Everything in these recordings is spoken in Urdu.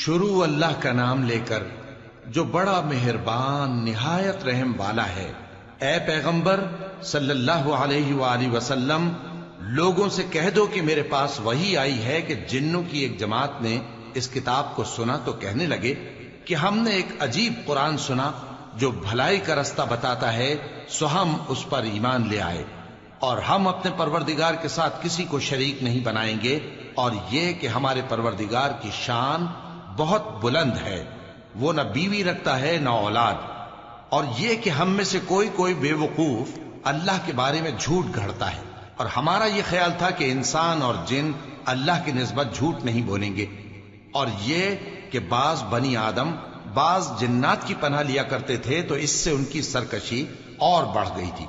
شروع اللہ کا نام لے کر جو بڑا مہربان نہایت رحم والا ہے۔ اے پیغمبر صلی اللہ علیہ وآلہ وسلم، لوگوں سے کہہ دو کہ میرے پاس وحی آئی ہے کہ جنوں کی ایک جماعت نے اس کتاب کو سنا تو کہنے لگے کہ ہم نے ایک عجیب قرآن سنا جو بھلائی کا رستہ بتاتا ہے، سو ہم اس پر ایمان لے آئے، اور ہم اپنے پروردگار کے ساتھ کسی کو شریک نہیں بنائیں گے، اور یہ کہ ہمارے پروردگار کی شان بہت بلند ہے، وہ نہ بیوی رکھتا ہے نہ اولاد، اور یہ کہ ہم میں سے کوئی بے وقوف اللہ کے بارے میں جھوٹ گھڑتا ہے، اور ہمارا یہ خیال تھا کہ انسان اور جن اللہ کی نسبت جھوٹ نہیں بولیں گے، اور یہ کہ بعض بنی آدم بعض جنات کی پناہ لیا کرتے تھے تو اس سے ان کی سرکشی اور بڑھ گئی تھی،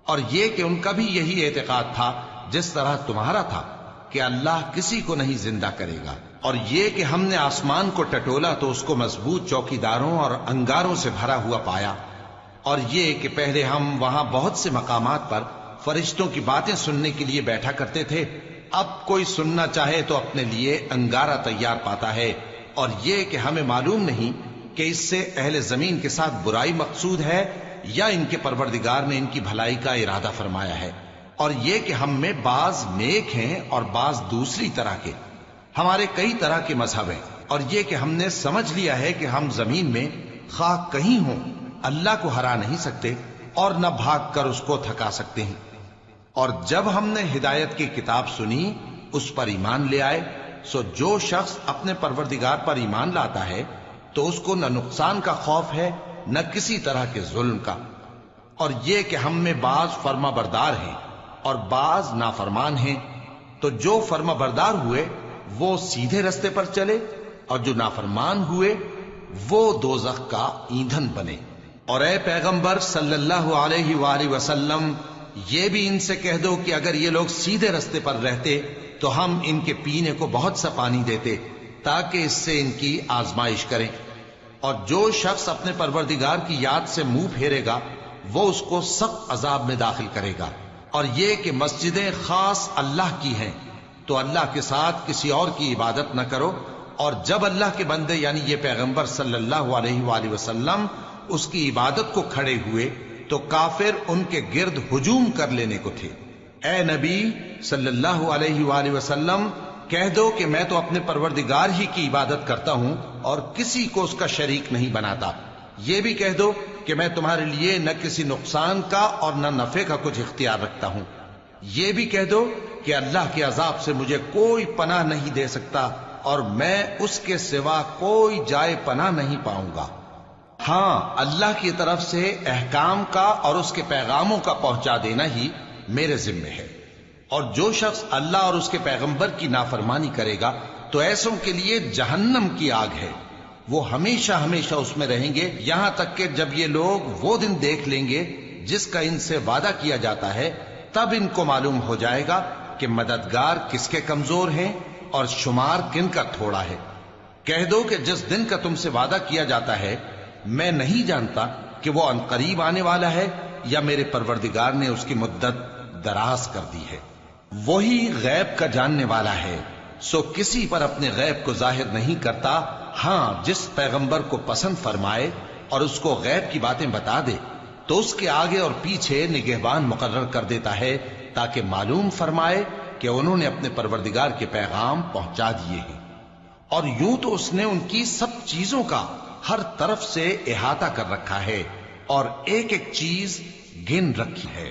اور یہ کہ ان کا بھی یہی اعتقاد تھا جس طرح تمہارا تھا کہ اللہ کسی کو نہیں زندہ کرے گا، اور یہ کہ ہم نے آسمان کو ٹٹولا تو اس کو مضبوط چوکیداروں اور انگاروں سے بھرا ہوا پایا، اور یہ کہ پہلے ہم وہاں بہت سے مقامات پر فرشتوں کی باتیں سننے کے لیے بیٹھا کرتے تھے، اب کوئی سننا چاہے تو اپنے لیے انگارہ تیار پاتا ہے، اور یہ کہ ہمیں معلوم نہیں کہ اس سے اہل زمین کے ساتھ برائی مقصود ہے یا ان کے پروردگار نے ان کی بھلائی کا ارادہ فرمایا ہے، اور یہ کہ ہم میں بعض نیک ہیں اور بعض دوسری طرح کے، ہمارے کئی طرح کے مذہب ہیں، اور یہ کہ ہم نے سمجھ لیا ہے کہ ہم زمین میں خواہ کہیں ہوں اللہ کو ہرا نہیں سکتے اور نہ بھاگ کر اس کو تھکا سکتے ہیں، اور جب ہم نے ہدایت کی کتاب سنی اس پر ایمان لے آئے، سو جو شخص اپنے پروردگار پر ایمان لاتا ہے تو اس کو نہ نقصان کا خوف ہے نہ کسی طرح کے ظلم کا، اور یہ کہ ہم میں بعض فرما بردار ہیں اور بعض نافرمان ہیں، تو جو فرما بردار ہوئے وہ سیدھے رستے پر چلے، اور جو نافرمان ہوئے وہ دوزخ کا ایندھن بنے۔ اور اے پیغمبر صلی اللہ علیہ وآلہ وسلم، یہ بھی ان سے کہہ دو کہ اگر یہ لوگ سیدھے رستے پر رہتے تو ہم ان کے پینے کو بہت سا پانی دیتے تاکہ اس سے ان کی آزمائش کریں، اور جو شخص اپنے پروردگار کی یاد سے منہ پھیرے گا وہ اس کو سخت عذاب میں داخل کرے گا، اور یہ کہ مسجدیں خاص اللہ کی ہیں تو اللہ کے ساتھ کسی اور کی عبادت نہ کرو، اور جب اللہ کے بندے یعنی یہ پیغمبر صلی اللہ علیہ وآلہ وسلم اس کی عبادت کو کھڑے ہوئے تو کافر ان کے گرد ہجوم کر لینے کو تھے۔ اے نبی صلی اللہ علیہ وآلہ وسلم، کہہ دو کہ میں تو اپنے پروردگار ہی کی عبادت کرتا ہوں اور کسی کو اس کا شریک نہیں بناتا، یہ بھی کہہ دو کہ میں تمہارے لیے نہ کسی نقصان کا اور نہ نفع کا کچھ اختیار رکھتا ہوں، یہ بھی کہہ دو کہ اللہ کے عذاب سے مجھے کوئی پناہ نہیں دے سکتا اور میں اس کے سوا کوئی جائے پناہ نہیں پاؤں گا، ہاں اللہ کی طرف سے احکام کا اور اس کے پیغاموں کا پہنچا دینا ہی میرے ذمہ ہے، اور جو شخص اللہ اور اس کے پیغمبر کی نافرمانی کرے گا تو ایسوں کے لیے جہنم کی آگ ہے، وہ ہمیشہ ہمیشہ اس میں رہیں گے، یہاں تک کہ جب یہ لوگ وہ دن دیکھ لیں گے جس کا ان سے وعدہ کیا جاتا ہے، تب ان کو معلوم ہو جائے گا کہ مددگار کس کے کمزور ہیں اور شمار کن کا تھوڑا ہے۔ کہہ دو کہ جس دن کا تم سے وعدہ کیا جاتا ہے میں نہیں جانتا کہ وہ عنقریب آنے والا ہے یا میرے پروردگار نے اس کی مدت دراز کر دی ہے، وہی غیب کا جاننے والا ہے، سو کسی پر اپنے غیب کو ظاہر نہیں کرتا، ہاں جس پیغمبر کو پسند فرمائے اور اس کو غیب کی باتیں بتا دے تو اس کے آگے اور پیچھے نگہبان مقرر کر دیتا ہے تاکہ معلوم فرمائے کہ انہوں نے اپنے پروردگار کے پیغام پہنچا دیے ہیں، اور یوں تو اس نے ان کی سب چیزوں کا ہر طرف سے احاطہ کر رکھا ہے اور ایک ایک چیز گن رکھی ہے۔